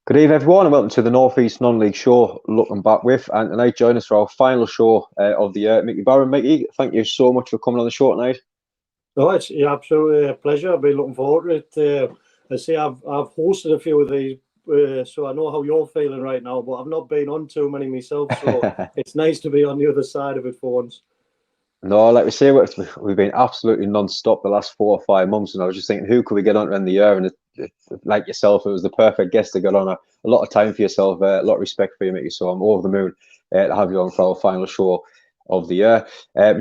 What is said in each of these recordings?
Good evening, everyone, and welcome to the North East Non-League Show. Looking back with, and tonight join us for our final show of the year. Mickey Barron, Mickey, thank you so much for coming on the show tonight. No, it's absolutely a pleasure. I've been looking forward to it. I say I've hosted a few of these, so I know how you're feeling right now. But I've not been on too many myself, so it's nice to be on the other side of it for once. No, like we say, we've been absolutely non-stop the last 4 or 5 months, and I was just thinking, who could we get on to end the year? And like yourself, it was the perfect guest to get on. A lot of time for yourself, a lot of respect for you, Mickey. So I'm over the moon to have you on for our final show of the year.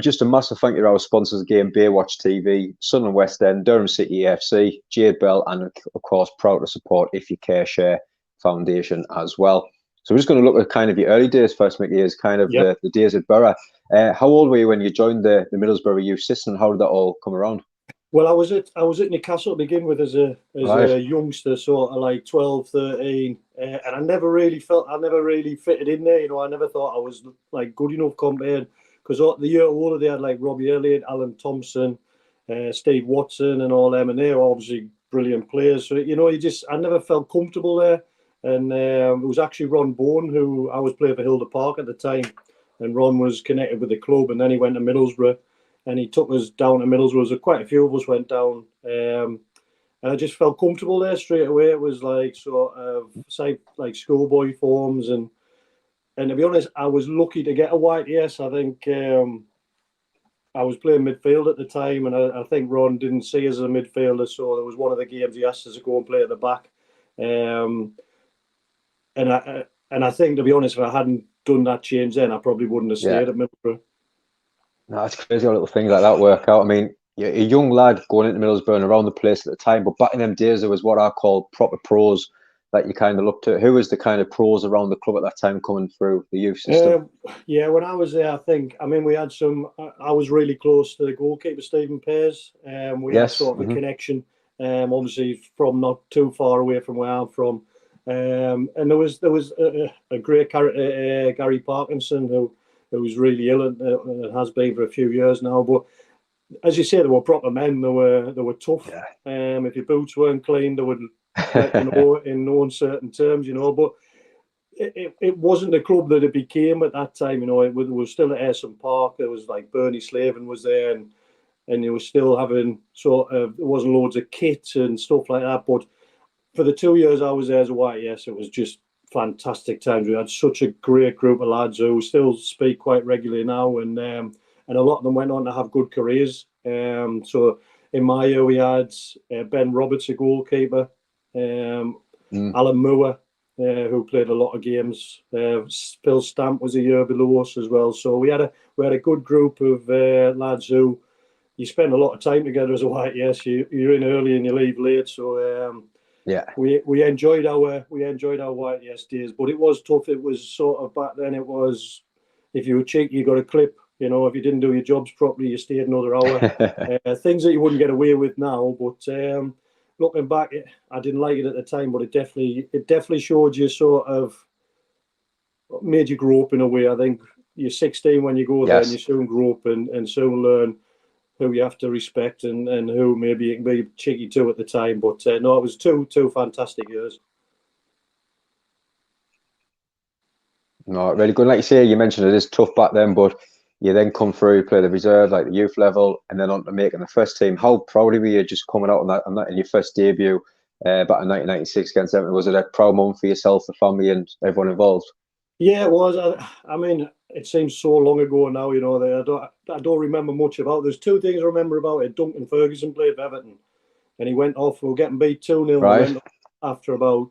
Just a massive thank you to our sponsors again: Baywatch TV, Sunderland West End, Durham City AFC, Jade Bell, and of course, proud to support If You Care Share Foundation as well. So we're just going to look at kind of your early days first, Mickey, is kind of the days at Borough. How old were you when you joined the Middlesbrough youth system, and how did that all come around? Well, I was at Newcastle to begin with as a youngster, sort of like 12, 13, and I never really fitted in there. You know, I never thought I was like good enough compared, because the year older they had like Robbie Elliott, Alan Thompson, Steve Watson, and all them, and they were obviously brilliant players. So you know, I never felt comfortable there. And it was actually Ron Bourne, who I was playing for Hilda Park at the time, and Ron was connected with the club, and then he went to Middlesbrough. And he took us down to Middlesbrough. So quite a few of us went down. And I just felt comfortable there straight away. It was like sort of like schoolboy forms. And to be honest, I was lucky to get a white yes. I think I was playing midfield at the time. And I think Ron didn't see us as a midfielder. So there was one of the games he asked us to go and play at the back. And I think, to be honest, if I hadn't done that change then, I probably wouldn't have stayed at Middlesbrough. No, it's crazy how little things like that work out. I mean, you're a young lad going into Middlesbrough and around the place at the time, but back in them days, there was what I call proper pros that you kind of looked at. Who was the kind of pros around the club at that time coming through the youth system? When I was there, we had some. I was really close to the goalkeeper, Stephen Pears. We had sort of a connection, obviously from not too far away from where I'm from. And there was a great character, Gary Parkinson, who was really ill and has been for a few years now. But as you say, they were proper men. They were tough. Yeah. If your boots weren't clean, they would let you know in no uncertain terms, you know. But it wasn't the club that it became at that time, you know. It was still at Ayresome Park. There was like Bernie Slavin was there, and you were still having there wasn't loads of kit and stuff like that. But for the 2 years I was there as a white, yes, it was just fantastic times. We had such a great group of lads who still speak quite regularly now, and a lot of them went on to have good careers. So in my year we had Ben Roberts, a goalkeeper, Alan Moore, who played a lot of games. Phil Stamp was a year below us as well. So we had a good group of lads who you spend a lot of time together as a white. Yes, you're in early and you leave late. So. We enjoyed our white yes days, but it was tough. It was sort of back then. It was, if you were cheeky, you got a clip. You know, if you didn't do your jobs properly, you stayed another hour. Things that you wouldn't get away with now. But looking back, I didn't like it at the time, but it definitely showed you sort of made you grow up in a way. I think you're 16 when you go there, and you soon grow up and soon learn who you have to respect and who maybe you can be cheeky to at the time. But no, it was two fantastic years. No, really good. Like you say, you mentioned it is tough back then, but you then come through, play the reserve, like the youth level, and then on to making the first team. How proud were you just coming out on that in your first debut back in 1996 against Everton? Was it a proud moment for yourself, the family, and everyone involved? Yeah, it was. I mean, it seems so long ago now, you know. I don't remember much about it. There's two things I remember about it. Duncan Ferguson played for Everton, and he went off. We were getting beat 2-0. Right. After about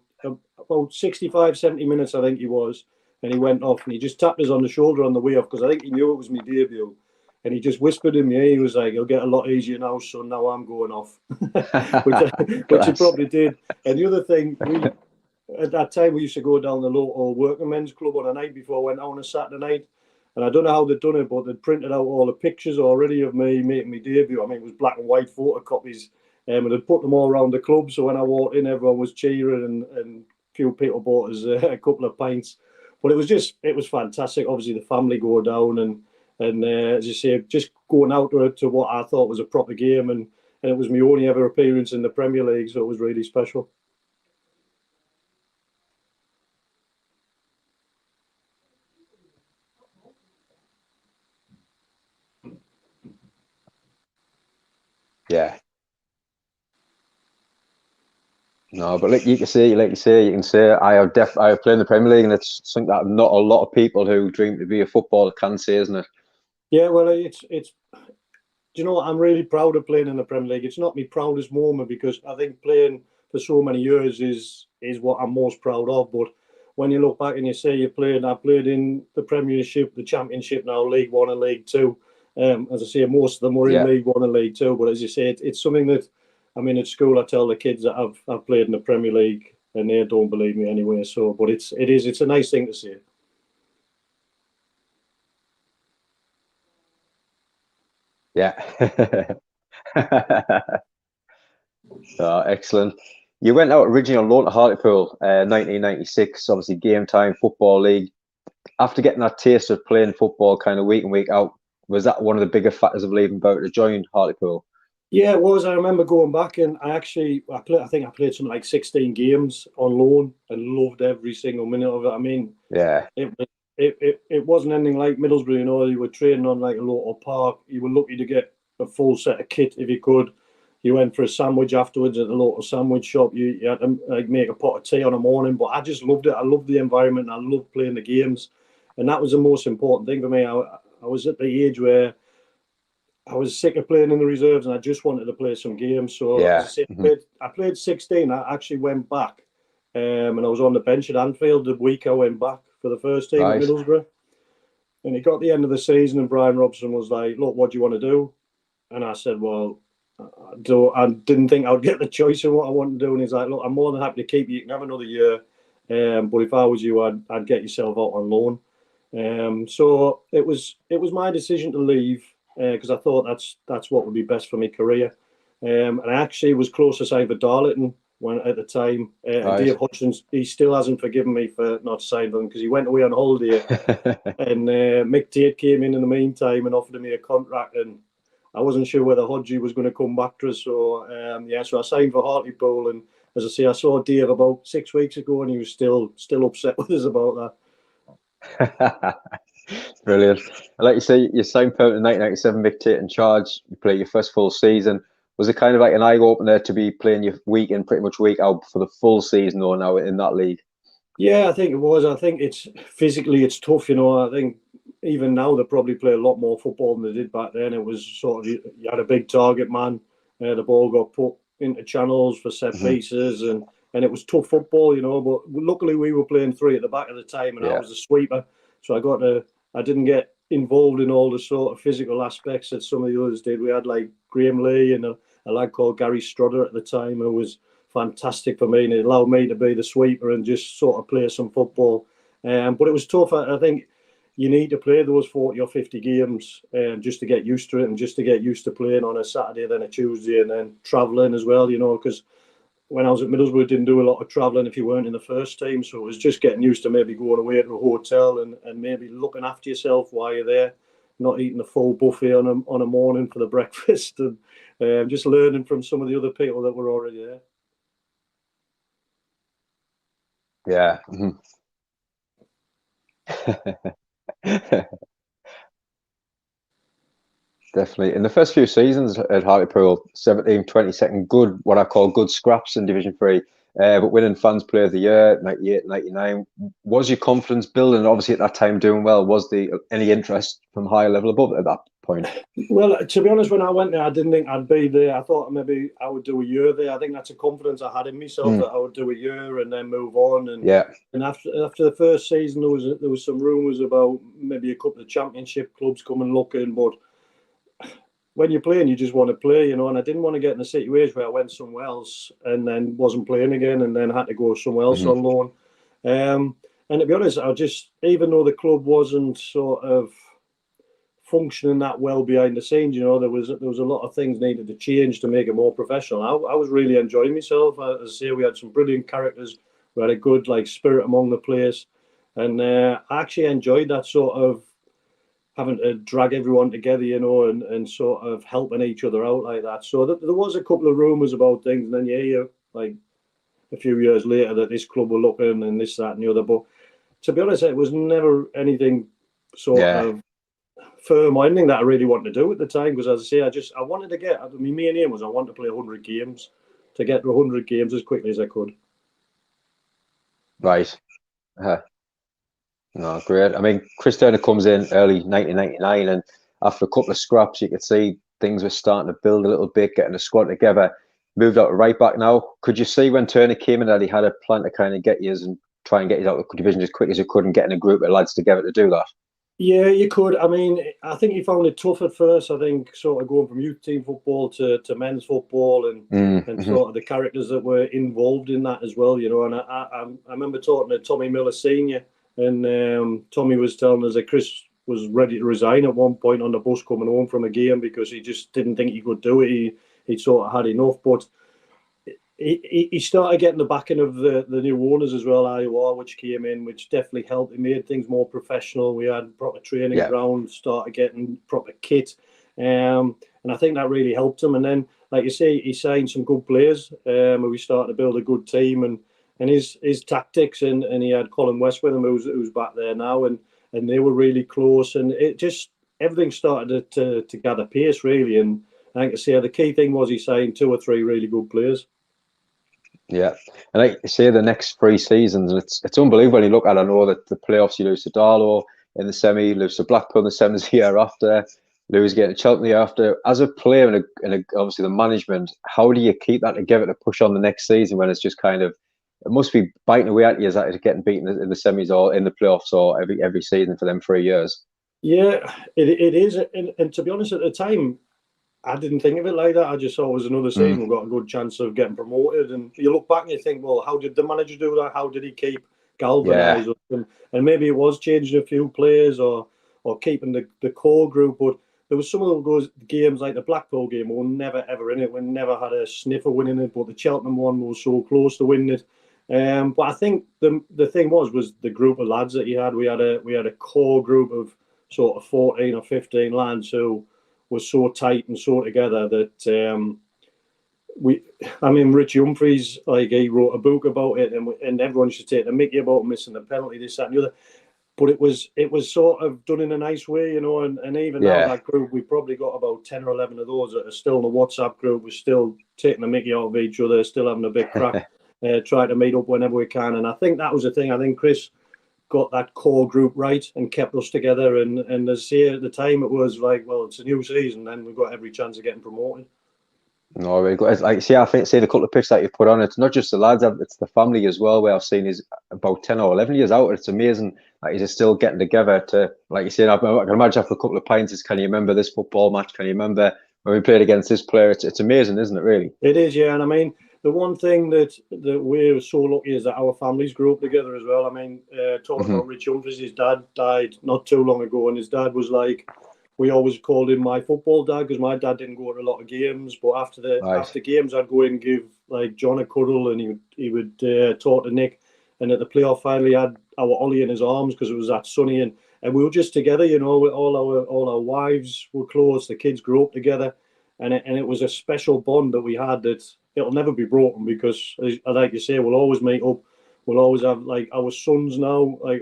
65, 70 minutes, I think he was. And he went off and he just tapped us on the shoulder on the way off, because I think he knew it was my debut. And he just whispered in my ear. He was like, "It'll get a lot easier now, son. Now I'm going off," which he probably did. And the other thing, at that time, we used to go down the local working men's club on a night before I went out on a Saturday night. And I don't know how they'd done it, but they'd printed out all the pictures already of me making my debut. I mean, it was black and white photocopies. And they'd put them all around the club. So when I walked in, everyone was cheering and a few people bought us a couple of pints. But it was fantastic. Obviously, the family go down and as you say, just going out to what I thought was a proper game. And it was my only ever appearance in the Premier League. So it was really special. Yeah. No, but like you can say, I have played in the Premier League, and it's something that not a lot of people who dream to be a footballer can say, isn't it? Yeah, well, it's. Do you know what? I'm really proud of playing in the Premier League. It's not my proudest moment because I think playing for so many years is what I'm most proud of. But when you look back and you say I played in the Premiership, the Championship, now League One and League Two. As I say, most of them were in League One and League Two. But as you say, it's something that, I mean, at school I tell the kids that I've played in the Premier League, and they don't believe me anyway. So, but it's a nice thing to say. Yeah. Excellent. You went out originally on loan to Hartlepool, 1996, obviously game time, football league. After getting that taste of playing football kind of week in, week out, was that one of the bigger factors of leaving Barron to join Hartlepool? Yeah, it was. I remember going back and I think I played something like 16 games on loan and loved every single minute of it. I mean, Yeah. it wasn't anything like Middlesbrough, you know. You were training on like a local park. You were lucky to get a full set of kit if you could. You went for a sandwich afterwards at the local sandwich shop. You had to like make a pot of tea on a morning, but I just loved it. I loved the environment. I loved playing the games, and that was the most important thing for me. I was at the age where I was sick of playing in the reserves, and I just wanted to play some games. So, as I Yeah. said, I played 16. I actually went back, and I was on the bench at Anfield the week I went back for the first team at Right. Middlesbrough. And it got the end of the season, and Brian Robson was like, "Look, what do you want to do?" And I said, "Well, I didn't think I'd get the choice of what I want to do." And he's like, "Look, I'm more than happy to keep you. You can have another year, but if I was you, I'd get yourself out on loan." So it was my decision to leave because I thought that's what would be best for my career. And I actually was close to signing for Darlington when at the time. And Right. Dave Hutchins, he still hasn't forgiven me for not signing them because he went away on holiday. And Mick Tate came in the meantime and offered me a contract, and I wasn't sure whether Hodgie was going to come back to us. So so I signed for Hartlepool, and as I say, I saw Dave about 6 weeks ago, and he was still upset with us about that. Brilliant. Like you say, you signed permanent in 1997, Mick Tate in charge. You play your first full season. Was it kind of like an eye opener to be playing your week in, pretty much week out for the full season, or now in that league? Yeah, I think it was. I think it's physically it's tough. You know, I think even now they probably play a lot more football than they did back then. It was sort of you had a big target man. The ball got put into channels for set pieces, and it was tough football. You know, but luckily we were playing three at the back at the time, and I was a sweeper, so I didn't get involved in all the sort of physical aspects that some of the others did. We had like Graham Lee and a lad called Gary Strudder at the time who was fantastic for me, and it allowed me to be the sweeper and just sort of play some football. But it was tough. I think you need to play those 40 or 50 games just to get used to it, and just to get used to playing on a Saturday, then a Tuesday, and then travelling as well, you know, because when I was at Middlesbrough, I didn't do a lot of travelling if you weren't in the first team. So it was just getting used to maybe going away to a hotel and maybe looking after yourself while you're there, not eating a full buffet on a morning for the breakfast, and just learning from some of the other people that were already there. Yeah. Definitely. In the first few seasons at Hartlepool, 17, 22nd, good, what I call good scraps in Division 3, but winning Fans Player of the Year, 98, 99. Was your confidence building? Obviously, at that time, doing well. Was there any interest from higher level above at that point? Well, to be honest, when I went there, I didn't think I'd be there. I thought maybe I would do a year there. I think that's a confidence I had in myself that I would do a year and then move on. And after the first season, there was some rumours about maybe a couple of championship clubs coming looking, but when you're playing, you just want to play, you know. And I didn't want to get in a situation where I went somewhere else and then wasn't playing again, and then had to go somewhere else on loan. And to be honest, I just, even though the club wasn't sort of functioning that well behind the scenes, you know, there was a lot of things needed to change to make it more professional. I was really enjoying myself. As I say, we had some brilliant characters. We had a good like spirit among the players, and I actually enjoyed that sort of having to drag everyone together, you know, and sort of helping each other out like that. So there was a couple of rumours about things, and then you hear like a few years later that this club were looking and this, that, and the other. But to be honest, it was never anything sort of firm or anything that I really wanted to do at the time, because as I say, I wanted to get. I mean, my main aim was I wanted to play 100 games, to get to 100 games as quickly as I could. Right. No, great. I mean, Chris Turner comes in early 1999, and after a couple of scraps, you could see things were starting to build a little bit, getting a squad together. Moved out to right back now. Could you see when Turner came in that he had a plan to kind of get you and try and get you out of the division as quick as you could and getting a group of lads together to do that? Yeah, you could. I mean, I think he found it tough at first. I think sort of going from youth team football to men's football and sort of the characters that were involved in that as well, you know. And I remember talking to Tommy Miller Senior, and Tommy was telling us that Chris was ready to resign at one point on the bus coming home from a game because he just didn't think he could do it. He sort of had enough, but he started getting the backing of the new owners as well, IOR, which came in, which definitely helped. It made things more professional. We had proper training ground, started getting proper kit. And I think that really helped him. And then, like you say, he signed some good players. We started to build a good team. And his tactics, and he had Colin West with him, who's back there now. And they were really close. And it just, everything started to gather pace, really. And like I say, the key thing was he signed 2 or 3 really good players. Yeah, and like you say, the next 3 seasons, and it's unbelievable when you look at it. I know that the playoffs, you lose to Darlow in the semi, you lose to Blackpool in the semis the year after, lose getting to Cheltenham the year after. As a player and obviously the management, how do you keep that together to push on the next season when it's just kind of, it must be biting away at you as that getting beaten in the semis or in the playoffs or every season for them 3 years? Yeah, it is. And to be honest, at the time, I didn't think of it like that. I just thought it was another season. We've got a good chance of getting promoted. And you look back and you think, well, how did the manager do that? How did he keep galvanised? Yeah. And maybe it was changing a few players or keeping the core group. But there was some of those games, like the Blackpool game, we were never, ever in it. We never had a sniff of winning it. But the Cheltenham one was so close to winning it. But I think the thing was the group of lads that you had. We had a core group of sort of 14 or 15 lads who was so tight and so together that Richie Humphries, like, he wrote a book about it, and everyone should take the mickey about missing the penalty, this, that, and the other. But it was sort of done in a nice way, you know. And even now, that group, we probably got about 10 or 11 of those that are still in the WhatsApp group. We're still taking the mickey out of each other, still having a big crack, trying to meet up whenever we can. And I think that was the thing. I think Chris got that core group right and kept us together. And as I say, at the time, it was like, well, it's a new season, and we've got every chance of getting promoted. No, really good. Like, see, I think, see the couple of pictures that you've put on, it's not just the lads, it's the family as well, where I've seen is about 10 or 11 years out. It's amazing that he's still getting together to, like you said, I can imagine after a couple of pints, can you remember this football match? Can you remember when we played against this player? It's amazing, isn't it, really? It is, yeah. And I mean, the one thing that we're so lucky is that our families grew up together as well. I mean, talking about Rich Humphries, his dad died not too long ago, and his dad was like, we always called him my football dad, because my dad didn't go to a lot of games. But after games, I'd go in and give like John a cuddle, and he would talk to Nick. And at the playoff final, he had our Ollie in his arms because it was that sunny, and we were just together, you know. All our wives were close, the kids grew up together, and it was a special bond that we had that it'll never be broken, because, like you say, we'll always meet up. We'll always have, like, our sons now, like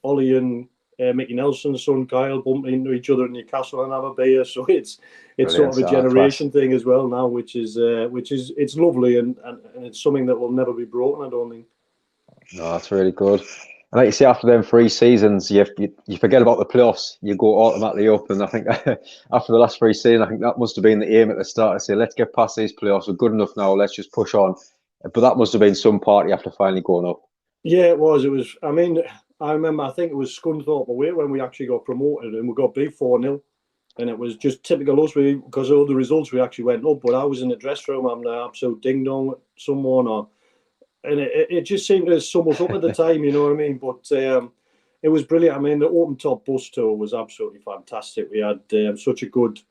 Ollie and Mickey Nelson's son Kyle bumping into each other in Newcastle and have a beer. So it's sort of a generation thing as well now, which is it's lovely, and it's something that will never be broken, I don't think. No, that's really good. And like you say, after them 3 seasons, you forget about the playoffs. You go automatically up. And I think after the last 3 seasons, I think that must have been the aim at the start, to say, let's get past these playoffs. We're good enough now. Let's just push on. But that must have been some party after finally going up. Yeah, it was. It was. I mean, I remember, I think it was Scunthorpe away when we actually got promoted, and we got beat 4-0. And it was just typical us, because of all the results, we actually went up. But I was in the dressing room, I'm an absolute ding-dong with someone, and it just seemed to sum us up at the time, you know what I mean? But it was brilliant. I mean, the open top bus tour was absolutely fantastic. We had such a good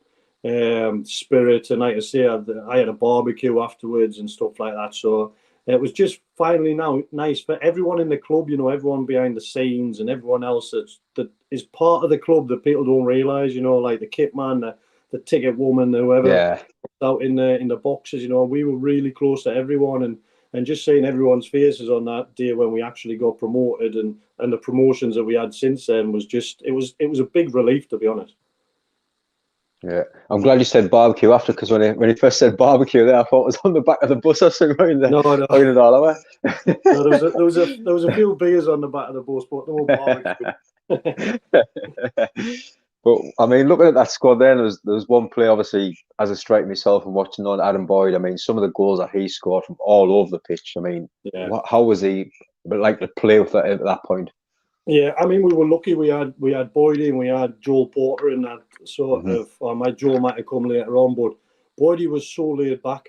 spirit, and like I say, I had a barbecue afterwards and stuff like that. So it was just finally now nice for everyone in the club, you know, everyone behind the scenes and everyone else that is part of the club that people don't realise, you know, like the kit man, the ticket woman, whoever out in the boxes, you know. We were really close to everyone, and And just seeing everyone's faces on that day when we actually got promoted, and the promotions that we had since then, was just it was a big relief, to be honest. Yeah, I'm glad you said barbecue after, because when he first said barbecue there, I thought it was on the back of the bus or something. No, no. It all over. No, there was a few beers on the back of the bus, but no barbecue. But I mean, looking at that squad, then there was one play, obviously, as a striker myself and watching on Adam Boyd. I mean, some of the goals that he scored from all over the pitch. I mean, how was he like to play with that at that point? Yeah, I mean, we were lucky. We had Boydie and we had Joel Porter in that sort of. Or Joel might have come later on, but Boydie was so laid back.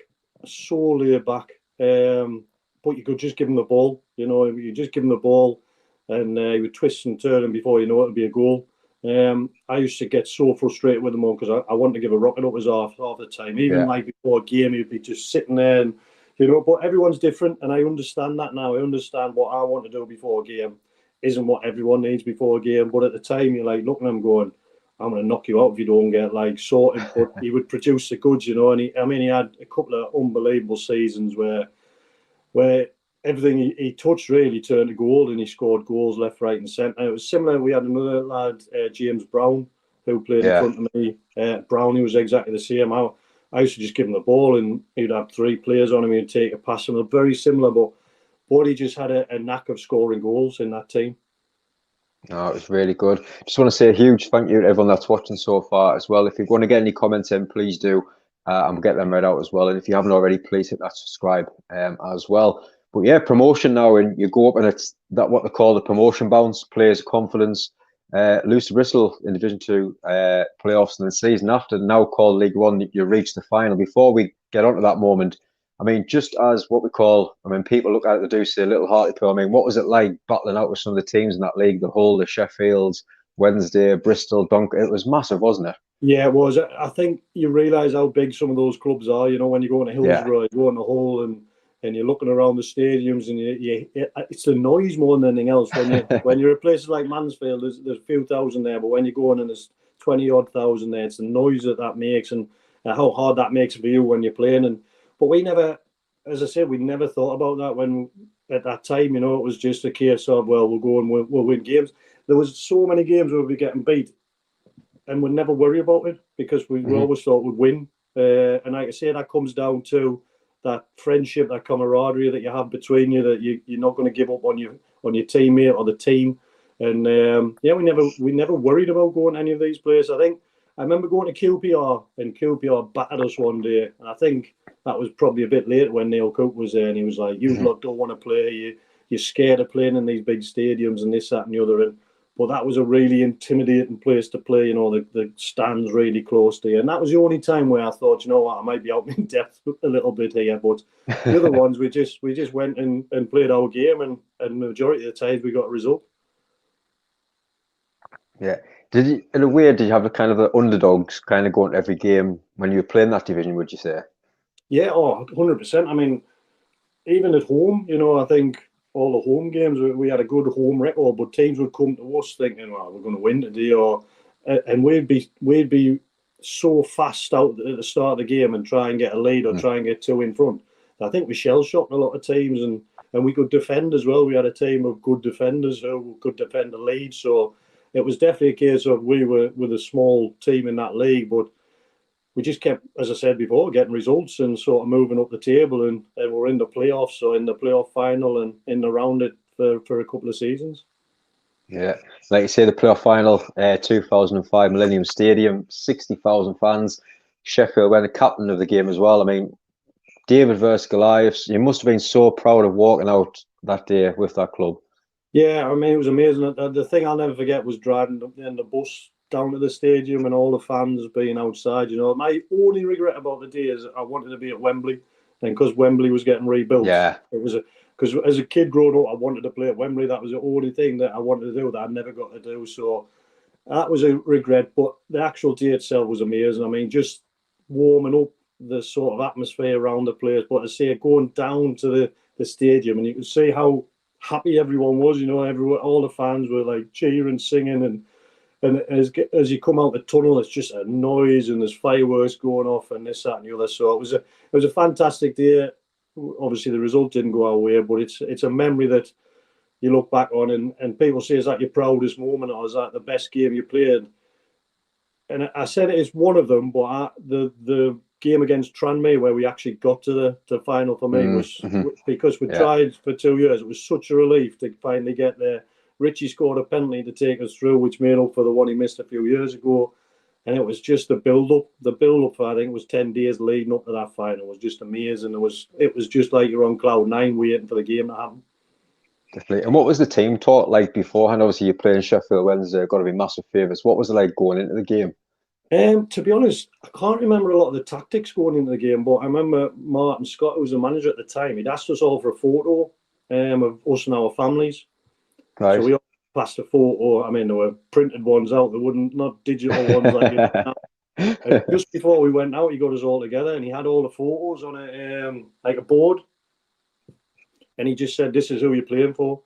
But you could just give him the ball. You just give him the ball, and he would twist and turn, and before you know it, it'd be a goal. I used to get so frustrated with him on, because I wanted to give a rocket up his half the time. Even like before a game, he'd be just sitting there, and But everyone's different, and I understand that now. I understand what I want to do before a game isn't what everyone needs before a game. But at the time, you're like looking at him going, I'm going to knock you out if you don't get sorted. But he would produce the goods, And he had a couple of unbelievable seasons where everything he touched really turned to gold, and he scored goals left, right, and centre. It was similar. We had another lad, James Brown, who played in front of me. Brownie was exactly the same. I used to just give him the ball, and he'd have three players on him. He'd take a pass, and they're very similar, but he just had a knack of scoring goals in that team. Oh, it was really good. Just want to say a huge thank you to everyone that's watching so far as well. If you're going to get any comments in, please do. And we'll get them read out as well. And if you haven't already, please hit that subscribe as well. But yeah, promotion now, and you go up, and it's that what they call the promotion bounce, players' confidence. Lucy Bristol in Division 2 playoffs, and the season after, now called League One, you reach the final. Before we get onto that moment, I mean, just as what we call, people look at it, they do say a little Hartlepool. I mean, what was it like battling out with some of the teams in that league? The Hull, the Sheffields, Wednesday, Bristol, Dunk. It was massive, wasn't it? Yeah, it was. I think you realise how big some of those clubs are. When you go into Hillsborough, you go into Hull, and you're looking around the stadiums, and it's the noise more than anything else. When you're at places like Mansfield, there's a few thousand there, but when you go in and there's 20-odd thousand there, it's the noise that makes, and how hard that makes for you when you're playing. But we never, as I said, we never thought about that when at that time. It was just a case of, well, we'll go and we'll win games. There was so many games where we'd be getting beat, and we'd never worry about it, because we always thought we'd win. And like I say, that comes down to that friendship, that camaraderie that you have between you, that you're not going to give up on your teammate or the team. And we never worried about going to any of these places. I remember going to QPR, and QPR battered us one day, and I think that was probably a bit later when Neil Cook was there, and he was like, "You lot don't want to play. You're scared of playing in these big stadiums and this, that, and the other." But that was a really intimidating place to play. The stands really close to you, and that was the only time where I thought, I might be out in depth a little bit here. But the other ones, we just went and played our game, and the majority of the times we got a result. Yeah. Did you have the kind of the underdogs kind of going to every game when you were playing that division, would you say? Yeah, 100%. Even at home, I think all the home games, we had a good home record, but teams would come to us thinking, well, we're going to win today, and we'd be so fast out at the start of the game and try and get a lead or try and get two in front. I think we shell-shocked a lot of teams, and we could defend as well. We had a team of good defenders who could defend the lead, so it was definitely a case of we were with a small team in that league, but we just kept, as I said before, getting results and sort of moving up the table, and we're in the playoffs, so in the playoff final and in around it for a couple of seasons. Yeah, like you say, the playoff final, 2005 Millennium Stadium, 60,000 fans. Sheffield were the captain of the game as well. David versus Goliath. You must have been so proud of walking out that day with that club. Yeah, it was amazing. The thing I'll never forget was driving in the bus down to the stadium and all the fans being outside. My only regret about the day is I wanted to be at Wembley, and because Wembley was getting rebuilt. Yeah, it was because as a kid growing up, I wanted to play at Wembley. That was the only thing that I wanted to do that I never got to do. So that was a regret. But the actual day itself was amazing. Just warming up the sort of atmosphere around the place. But I say going down to the stadium, and you could see how happy everyone was. All the fans were like cheering, singing, and as you come out the tunnel, it's just a noise, and there's fireworks going off and this, that, and the other. So it was a fantastic day. obviously the result didn't go our way, but it's a memory that you look back on, and people say, is that your proudest moment, or is that the best game you played? And I said it's one of them, but the game against Tranmere where we actually got to the final for me was because we tried for 2 years. It was such a relief to finally get there. Richie scored a penalty to take us through, which made up for the one he missed a few years ago. And it was just the build-up. The build-up for, I think it was 10 days leading up to that final, was just amazing. It was just like you're on cloud nine waiting for the game to happen. Definitely. And what was the team talk like beforehand? Obviously, you're playing Sheffield Wednesday, got to be massive favourites. What was it like going into the game? To be honest, I can't remember a lot of the tactics going into the game, but I remember Martin Scott, who was the manager at the time, he'd asked us all for a photo of us and our families. Right. So we all passed a photo. I mean, there were printed ones out. There wouldn't, not digital ones like you know. And just before we went out, he got us all together and he had all the photos on a like a board. And he just said, "This is who you're playing for."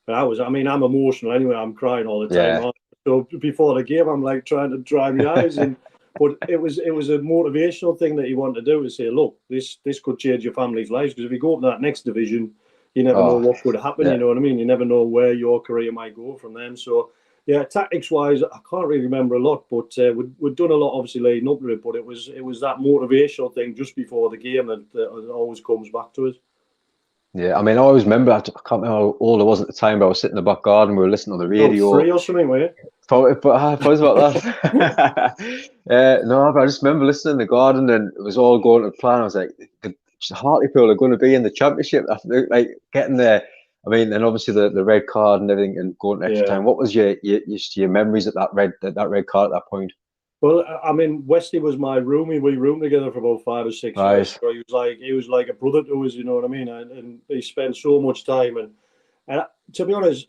And I'm emotional anyway. I'm crying all the time. Yeah. So before the game, I'm like trying to dry my eyes in. But it was a motivational thing that he wanted to do, to say, look, this could change your family's lives, because if you go up to that next division, you never know what could happen. Yeah. You know what I mean? You never know where your career might go from then. So yeah, tactics wise, I can't really remember a lot, but we'd done a lot obviously leading up to it. But it was that motivational thing just before the game that always comes back to us. Yeah, I mean, I always remember, I can't remember how old I was at the time, but I was sitting in the back garden, we were listening on the radio. 3 or something, were you? But I was about that. No, but I just remember listening in the garden and it was all going to plan. I was like, the Hartlepool are going to be in the championship. Like getting there. I mean, and obviously the red card and everything and going to extra time. What was your memories at that red card at that point? Well, I mean, Westy was my roomie. We roomed together for about 5 or 6 years. So he was like a brother to us, you know what I mean? And he spent so much time. And to be honest,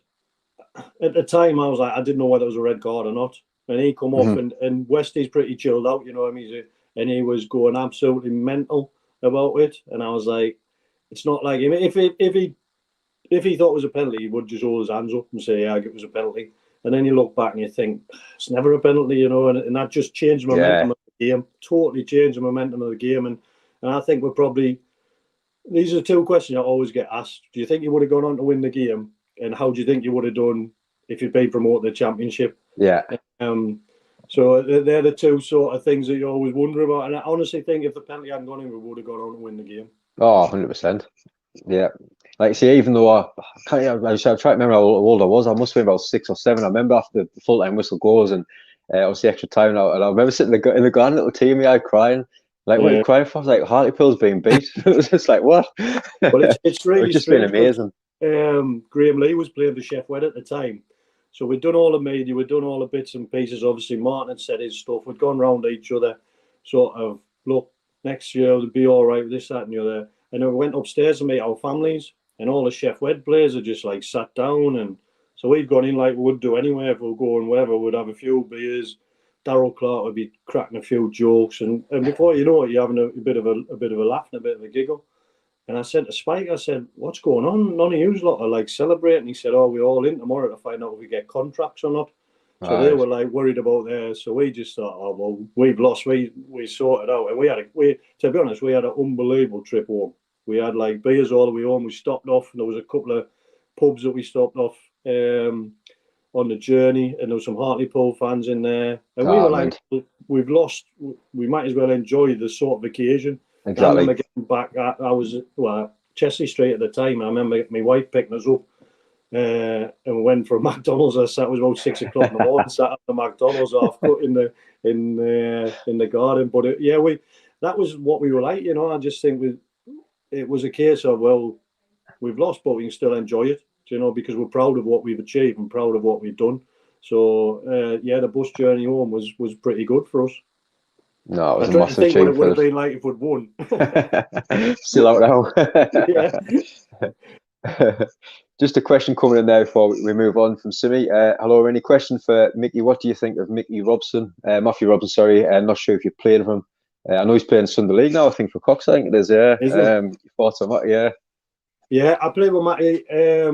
at the time, I was like, I didn't know whether it was a red card or not. And he come off, and Westy's pretty chilled out, you know what I mean? And he was going absolutely mental about it. And I was like, it's not like him. If he thought it was a penalty, he would just hold his hands up and say, yeah, it was a penalty. And then you look back and you think, it's never a penalty, you know, and that just changed the momentum of the game, totally changed the momentum of the game. And I think these are two questions I always get asked. Do you think you would have gone on to win the game? And how do you think you would have done if you'd been promoted to the championship? Yeah. So they're the two sort of things that you always wonder about. And I honestly think if the penalty hadn't gone in, we would have gone on to win the game. Oh, 100%. Yeah. Like, see, even though I try to remember how old I was. I must have been about 6 or 7. I remember after the full-time whistle goes and obviously extra time now. And I remember sitting in the garden, little team, crying. Like, what are you crying for? I was like, Hartlepool's being beat. It was just like, what? Well, it's really just been amazing. Graham Lee was playing for Sheff Wed at the time. So we'd done all the media, we'd done all the bits and pieces. Obviously, Martin had said his stuff. We'd gone round each other, sort of, look, next year it'll be all right with this, that, and the other. And then we went upstairs to meet our families, and all the Sheff Wed players had just like sat down. And so we'd gone in like we would do anyway. If we were going wherever, we'd have a few beers. Darryl Clark would be cracking a few jokes, and before you know it, you're having a bit of a laugh and a bit of a giggle. And I said to Spike, I said, what's going on? None of you lot are like celebrating. He said, oh, we're all in tomorrow to find out if we get contracts or not. So they were like worried about theirs. So we just thought, oh, well, we've lost. We sorted out. And to be honest, we had an unbelievable trip home. We had like beers all the way home. We stopped off, and there was a couple of pubs that we stopped off on the journey. And there was some Hartlepool fans in there. And we were like, we've lost. We might as well enjoy the sort of occasion. Exactly. I remember getting back. I was Chesley Street at the time. I remember my wife picking us up, and we went for a McDonald's. It was about 6 o'clock in the morning. Sat at the McDonald's half cut in the garden. But that was what we were like. You know, I just think it was a case of, well, we've lost, but we can still enjoy it. You know, because we're proud of what we've achieved and proud of what we've done. So the bus journey home was pretty good for us. No, it was a massive change. What it would have been like if we'd won. Still out now. Just a question coming in there before we move on from Simi. Hello, any question for Mickey? What do you think of Mickey Robson? Matthew Robson, sorry. I'm not sure if you played with him. I know he's playing Sunday League now, I think, for Cox. I think it is, yeah. Your thoughts on that, yeah? Yeah, I played with Matty, a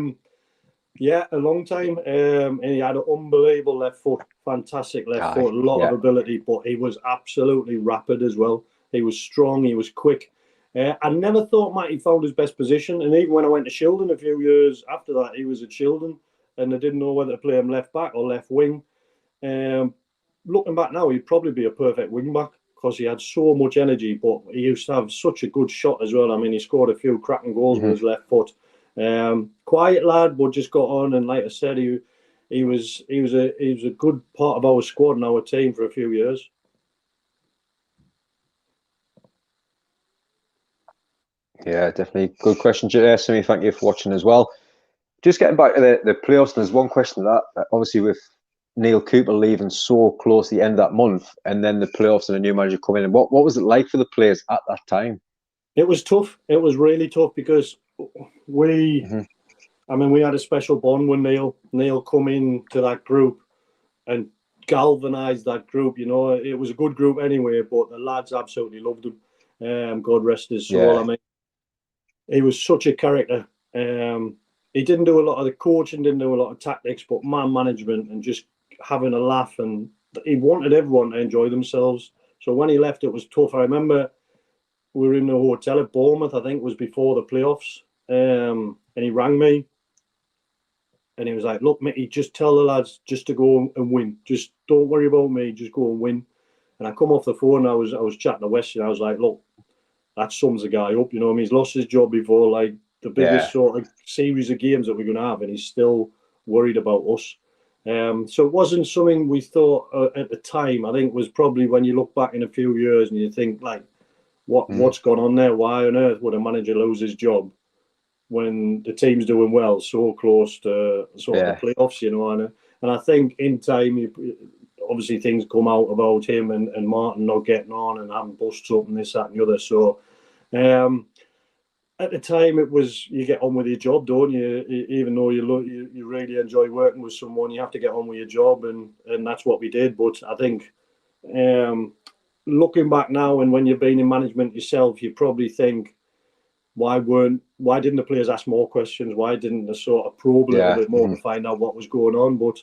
long time. And he had an unbelievable left foot. Fantastic left foot, a lot of ability, but he was absolutely rapid as well. He was strong, he was quick, I never thought Matty found his best position, and even when I went to Shildon a few years after that, he was at Shildon, and they didn't know whether to play him left back or left wing. Looking back now, he'd probably be a perfect wing back because he had so much energy, but he used to have such a good shot as well. I mean, he scored a few cracking goals with his left foot. Quiet lad, but just got on, and like I said, he was a good part of our squad and our team for a few years. Yeah, definitely. Good question, Simi. Thank you for watching as well. Just getting back to the playoffs, there's one question to that. Obviously, with Neil Cooper leaving so close to the end of that month, and then the playoffs and a new manager coming in, what was it like for the players at that time? It was tough. It was really tough because we had a special bond with Neil. Neil come into that group and galvanised that group. You know, it was a good group anyway, but the lads absolutely loved him. God rest his soul. Yeah. I mean, he was such a character. He didn't do a lot of the coaching, didn't do a lot of tactics, but man management and just having a laugh. And he wanted everyone to enjoy themselves. So when he left, it was tough. I remember we were in the hotel at Bournemouth, I think it was before the playoffs. And he rang me. And he was like, look, Mickey, just tell the lads just to go and win. Just don't worry about me. Just go and win. And I come off the phone. I was chatting to Weston. I was like, look, that sums the guy up. You know, I mean, he's lost his job before, like the biggest sort of series of games that we're going to have, and he's still worried about us. So it wasn't something we thought at the time. I think it was probably when you look back in a few years and you think, like, what's gone on there? Why on earth would a manager lose his job when the team's doing well, so close to sort of the playoffs, you know? And I think in time, obviously things come out about him and Martin not getting on and having busts up and this, that and the other. So at the time, it was you get on with your job, don't you? Even though you really enjoy working with someone, you have to get on with your job, and that's what we did. But I think looking back now, and when you've been in management yourself, you probably think, why didn't the players ask more questions? Why didn't they sort of probe a little bit more to find out what was going on? But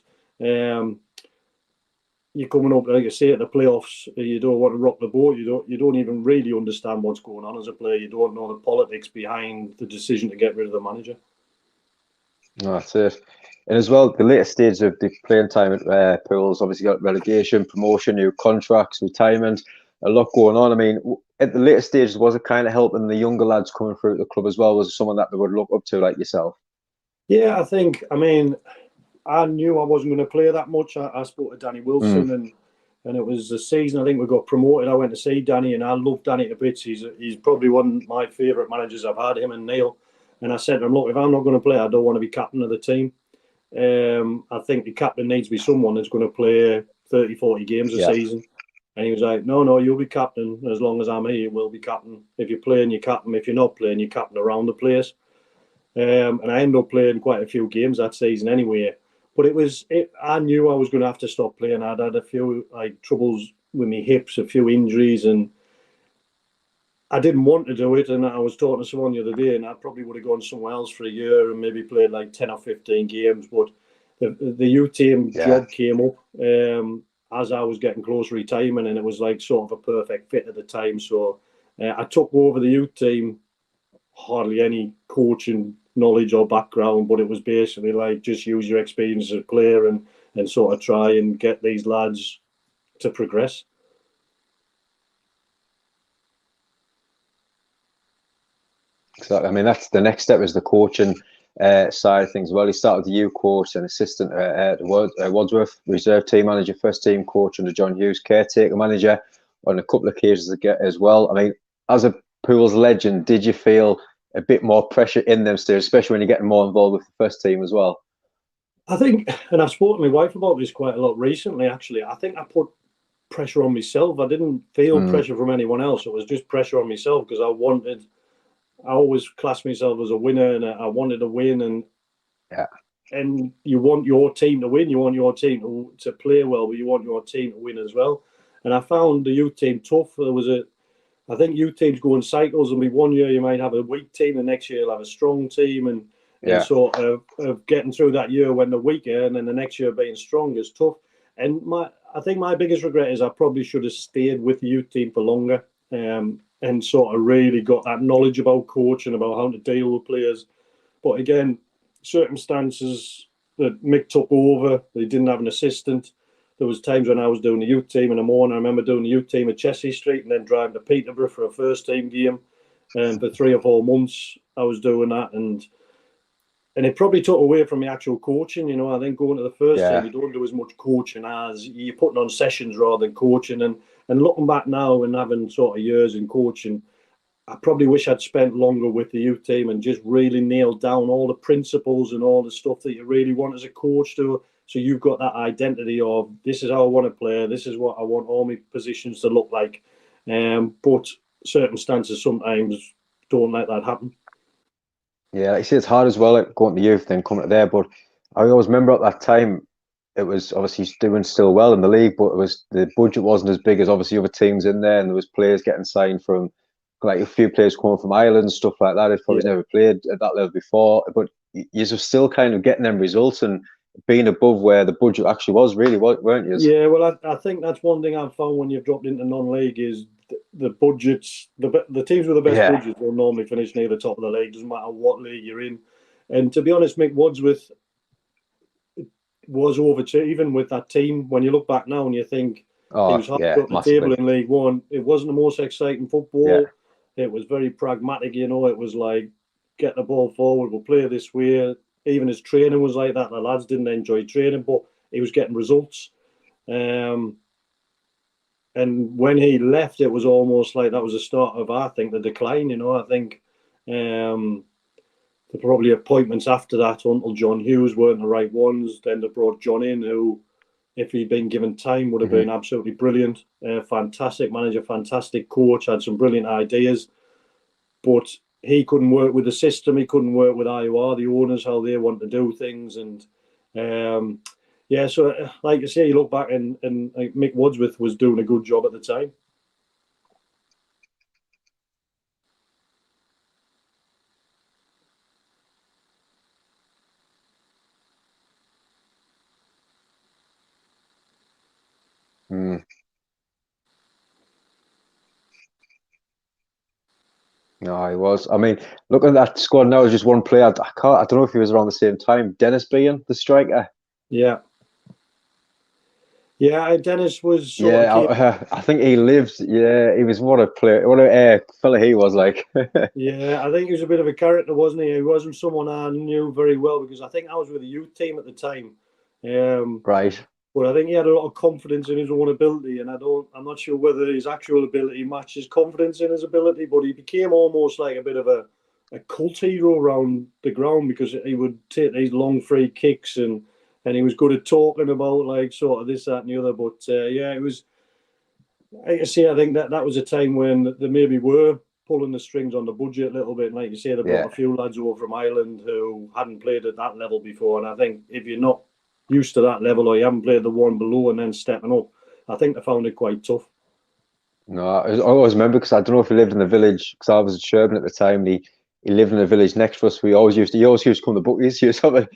you're coming up, like I say, at the playoffs, you don't want to rock the boat. You don't even really understand what's going on as a player. You don't know the politics behind the decision to get rid of the manager. No, that's it. And as well, the later stage of the playing time at Pools, obviously got relegation, promotion, new contracts, retirement, a lot going on. I mean, at the later stages, was it kind of helping the younger lads coming through the club as well? Was it someone that they would look up to, like yourself? Yeah, I mean, I knew I wasn't going to play that much. I spoke to Danny Wilson, and it was the season I think we got promoted. I went to see Danny, and I love Danny to bits. He's probably one of my favourite managers I've had, him and Neil. And I said to him, look, if I'm not going to play, I don't want to be captain of the team. I think the captain needs to be someone that's going to play 30, 40 games a season. And he was like, no, you'll be captain. As long as I'm here, you will be captain. If you're playing, you're captain. If you're not playing, you're captain around the place. And I ended up playing quite a few games that season anyway. But I knew I was going to have to stop playing. I'd had a few troubles with my hips, a few injuries, and I didn't want to do it. And I was talking to someone the other day, and I probably would have gone somewhere else for a year and maybe played like 10 or 15 games. But the youth team job came up as I was getting close to retirement, and it was like sort of a perfect fit at the time. So I took over the youth team, hardly any coaching knowledge or background, but it was basically like just use your experience as a player and sort of try and get these lads to progress. Exactly. I mean, that's the next step is the coaching side of things. Well, he started the U coach and assistant at Wadsworth, reserve team manager, first team coach under John Hughes, caretaker manager on a couple of occasions as well. I mean, as a Pools legend, did you feel a bit more pressure in them still, especially when you're getting more involved with the first team as well? I think, and I've spoken to my wife about this quite a lot recently, actually, I think I put pressure on myself. I didn't feel pressure from anyone else. It was just pressure on myself because I always classed myself as a winner, and I wanted to win. And you want your team to win. You want your team to play well, but you want your team to win as well. And I found the youth team tough. I think youth teams go in cycles, and one year you might have a weak team, the next year you'll have a strong team, and sort of getting through that year when they're weaker, and then the next year being strong is tough. And I think my biggest regret is I probably should have stayed with the youth team for longer. and sort of really got that knowledge about coaching, about how to deal with players. But again, circumstances that Mick took over, they didn't have an assistant. There was times when I was doing the youth team in the morning. I remember doing the youth team at Chelsea Street and then driving to Peterborough for a first team game. And for 3 or 4 months, I was doing that. And it probably took away from the actual coaching. You know, I think going to the first team, you don't do as much coaching as you're putting on sessions rather than coaching. And looking back now and having sort of years in coaching, I probably wish I'd spent longer with the youth team and just really nailed down all the principles and all the stuff that you really want as a coach to. So you've got that identity of this is how I want to play, this is what I want all my positions to look like. But circumstances sometimes don't let that happen. Yeah, like you say, it's hard as well, like going to youth then coming to there. But I always remember at that time, it was obviously doing still well in the league, but it was the budget wasn't as big as obviously other teams in there, and there was players getting signed from, like a few players coming from Ireland and stuff like that. They've probably never played at that level before, but you're still kind of getting them results and being above where the budget actually was, really, weren't you? Yeah, well, I think that's one thing I've found when you've dropped into non-league is the budgets. The teams with the best budgets will normally finish near the top of the league. Doesn't matter what league you're in. And to be honest, Mick Wadsworth was even with that team. When you look back now and you think he was hard up the table in League One, it wasn't the most exciting football. Yeah. It was very pragmatic, you know. It was like, get the ball forward, we'll play this way. Even his training was like that. The lads didn't enjoy training, but he was getting results. And when he left, it was almost like that was the start of, I think, the decline. You know, I think the probably appointments after that until John Hughes weren't the right ones. Then they brought John in, who, if he'd been given time, would have been absolutely brilliant. Fantastic manager, fantastic coach, had some brilliant ideas. But he couldn't work with the system. He couldn't work with IOR, the owners, how they want to do things. And so like you say, you look back and Mick Wadsworth was doing a good job at the time. No, he was. I mean, looking at that squad now, there's just one player. I don't know if he was around the same time. Dennis being the striker. Yeah, Dennis was. I think he lived. Yeah, he was what a player, what a fella he was like. Yeah, I think he was a bit of a character, wasn't he? He wasn't someone I knew very well because I think I was with the youth team at the time. Right. But I think he had a lot of confidence in his own ability, and I'm not sure whether his actual ability matched his confidence in his ability. But he became almost like a bit of a cult hero around the ground because he would take these long free kicks and he was good at talking about like sort of this, that, and the other. But it was. Like you say, I think that was a time when they maybe were pulling the strings on the budget a little bit. And like you say, they brought a few lads over from Ireland who hadn't played at that level before. And I think if you're not used to that level or you haven't played the one below and then stepping up, I think they found it quite tough. No, I always remember because I don't know if he lived in the village because I was at Sherburn at the time. He lived in a village next to us. He always used to come to bookies. That's how we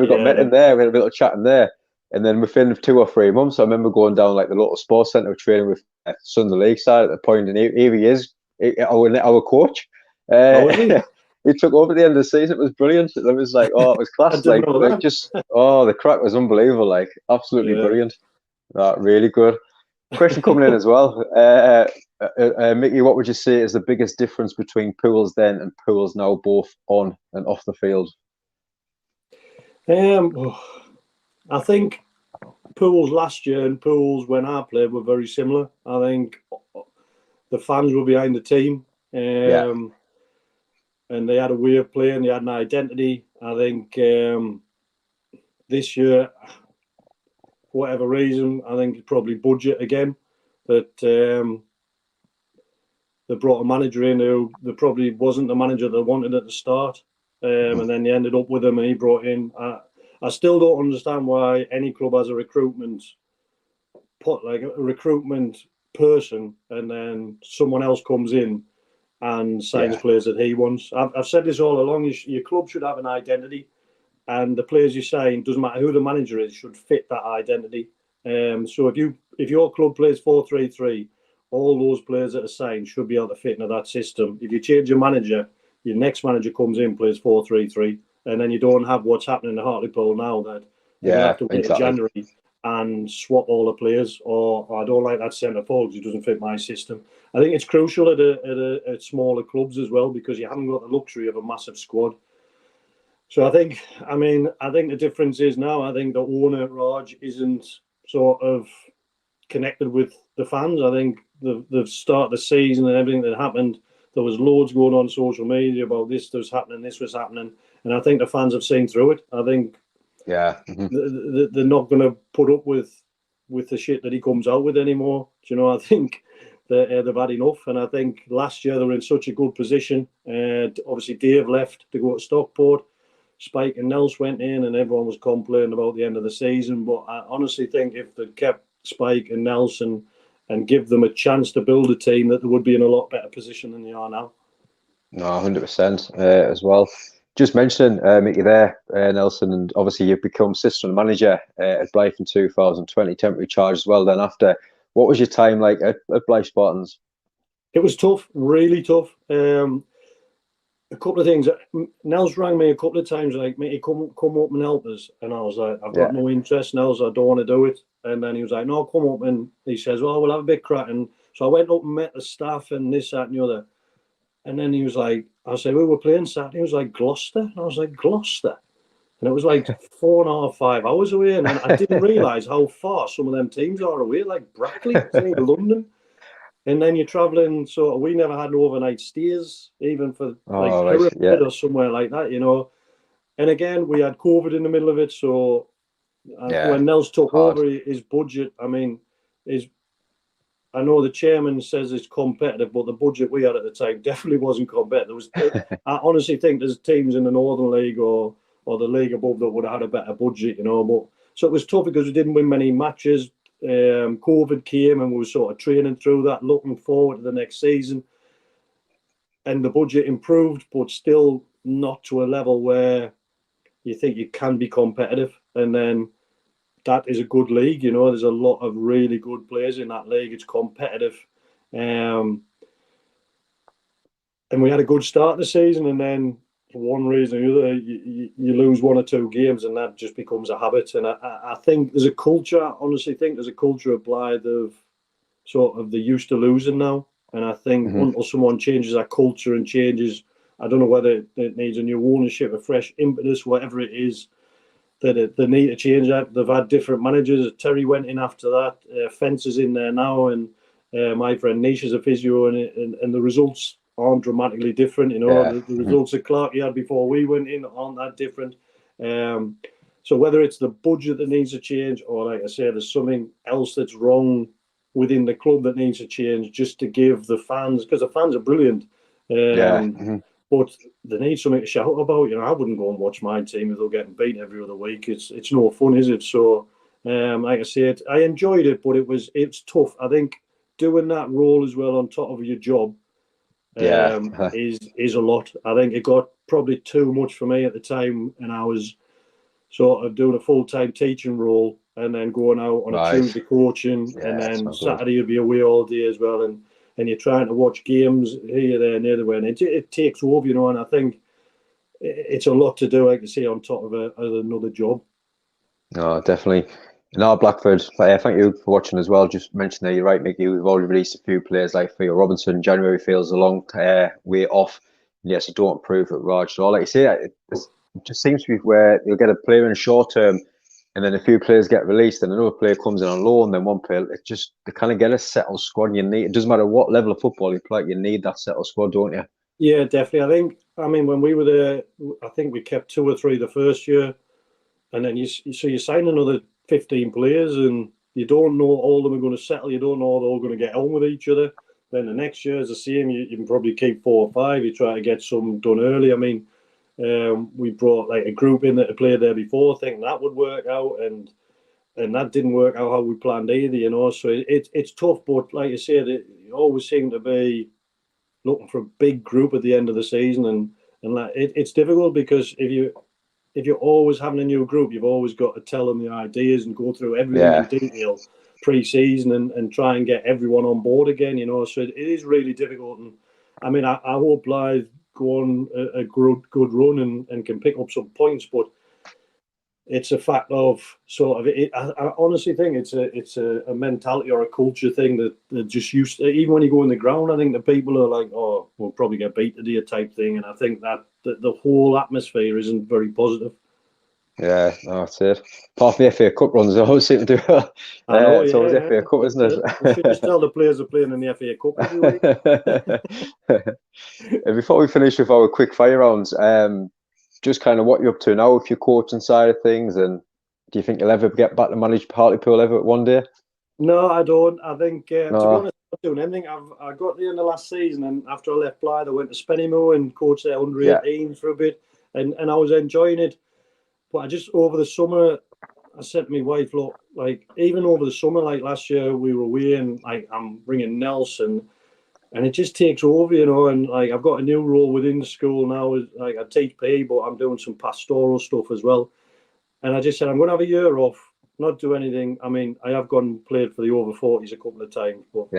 got met in there. We had a little chat in there. And then within 2 or 3 months, I remember going down like the local sports centre training with Sunday League side at the point, and here he is, our coach. He took over at the end of the season. It was brilliant. It was like, it was class. The crack was unbelievable. Like, absolutely brilliant. Really good. Question coming in as well. Mickey, what would you say is the biggest difference between Pools then and Pools now, both on and off the field? I think Pools last year and Pools when I played were very similar. I think the fans were behind the team. And they had a way of playing. They had an identity. I think this year, for whatever reason, I think it's probably budget again. That they brought a manager in who they probably wasn't the manager they wanted at the start. And then they ended up with him and he brought in... I still don't understand why any club has a recruitment person and then someone else comes in and signs players that he wants. I've said this all along. Your club should have an identity, and the players you sign, doesn't matter who the manager is, should fit that identity. So if your club plays 4-3-3 all those players that are signed should be able to fit into that system. If you change your manager, your next manager comes in, plays 4-3-3, and then you don't have what's happening in Hartlepool now, that they're going to have to wait till January and swap all the players, or I don't like that centre forward because it doesn't fit my system. I think it's crucial at smaller clubs as well, because you haven't got the luxury of a massive squad. So I think the difference is now, I think the owner, Raj, isn't sort of connected with the fans. I think the start of the season and everything that happened, there was loads going on social media about this was happening, and I think the fans have seen through it. I think they're not going to put up with the shit that he comes out with anymore. Do you know? I think they've had enough, and I think last year they were in such a good position. Obviously, Dave left to go to Stockport. Spike and Nels went in, and everyone was complaining about the end of the season. But I honestly think if they kept Spike and Nelson and give them a chance to build a team, that they would be in a lot better position than they are now. No, 100% as well. Just mentioning Mickey there, Nelson, and obviously you've become assistant manager at Blyth in 2020, temporary charge as well. Then after, what was your time like at Blyth Spartans? It was tough, really tough. A couple of things. Nels rang me a couple of times, like, mate, come up and help us. And I was like, I've got no interest, Nels, I don't want to do it. And then he was like, no, come up. And he says, well, we'll have a bit crack. And so I went up and met the staff and this, that, and the other. And then he was like, I said, we were playing Saturday. He was like, Gloucester? And I was like, Gloucester? And it was like 4.5, 5 hours away. And I didn't realise how far some of them teams are away, like Brackley, London. And then you're travelling, so we never had overnight stays, even for Hereford or somewhere like that, you know. And again, we had COVID in the middle of it, so when Nels took over his budget, I mean, I know the chairman says it's competitive, but the budget we had at the time definitely wasn't competitive. I honestly think there's teams in the Northern League or the league above that would have had a better budget, you know. But so it was tough because we didn't win many matches. COVID came and we were sort of training through that, looking forward to the next season, and the budget improved, but still not to a level where you think you can be competitive. And then that is a good league, you know, there's a lot of really good players in that league. It's competitive, and we had a good start to the season, and then for one reason or the other, you lose 1 or 2 games, and that just becomes a habit. And I think there's a culture, I honestly think there's a culture of Blyth of sort of they're used to losing now. And I think until someone changes that culture and changes, I don't know whether it needs a new ownership, a fresh impetus, whatever it is, that they need to change that. They've had different managers. Terry went in after that. Fence is in there now, and my friend Nish is a physio, and the results aren't dramatically different, you know. The results that Clarkey had before we went in aren't that different. So whether it's the budget that needs to change, or like I say, there's something else that's wrong within the club that needs to change, just to give the fans, because the fans are brilliant, but they need something to shout about. You know, I wouldn't go and watch my team if they're getting beat every other week. It's no fun, is it? So like I said, I enjoyed it, but it's tough. I think doing that role as well on top of your job is a lot. I think it got probably too much for me at the time, and I was sort of doing a full-time teaching role and then going out on a Tuesday coaching, and then Saturday you'd be away all day as well, and you're trying to watch games here, there, and everywhere, and it takes over, you know. And I think it's a lot to do, like I say, on top of another job. No, definitely. No, Blackford, thank you for watching as well. Just mention there, you're right, Mickey, we've already released a few players like Theo Robinson. January feels a long way off. Yes, you don't improve at Raj. So, like you say, it just seems to be where you'll get a player in short term, and then a few players get released, and another player comes in on loan, then one player. It's just to kind of get a settled squad. You need, it doesn't matter what level of football you play, you need that settled squad, don't you? Yeah, definitely. I mean, when we were there, I think we kept 2 or 3 the first year, and then you sign another 15 players, and you don't know all of them are going to settle. You don't know they're all going to get on with each other. Then the next year is the same. You can probably keep 4 or 5. You try to get some done early. I mean, we brought like a group in that had played there before, thinking that would work out, and that didn't work out how we planned either, you know. So it's tough, but like you said, you always seem to be looking for a big group at the end of the season, and like it's difficult, because if you're always having a new group, you've always got to tell them the ideas and go through everything in detail. pre-season and try and get everyone on board again, you know. So it is really difficult. And I mean, I hope Blythe go on a good run and can pick up some points, but it's a fact of sort of I honestly think it's a mentality or a culture thing that just used to, even when you go in the ground, I think the people are like, oh, we'll probably get beat today type thing, and I think that the whole atmosphere isn't very positive. Yeah, no, that's it. Apart from the FA Cup runs, I always seem to do. I know, it's always the FA Cup, isn't it? We should just tell the players are playing in the FA Cup every week. Before we finish with our quick fire rounds, just kind of what you're up to now with your coaching side of things, and do you think you'll ever get back to manage Hartlepool ever one day? No, I don't. I think to be honest, I'm not doing anything. I got the end of last season, and after I left Blythe, I went to Spennymoor and coached their under 18s for a bit, and I was enjoying it. But I just over the summer, I said to my wife, look, like even over the summer, like last year we were away, and like I'm bringing Nelson. And it just takes over, you know, and like I've got a new role within the school now. Like I teach PE, but I'm doing some pastoral stuff as well. And I just said, I'm going to have a year off, not do anything. I mean, I have gone and played for the over 40s a couple of times, but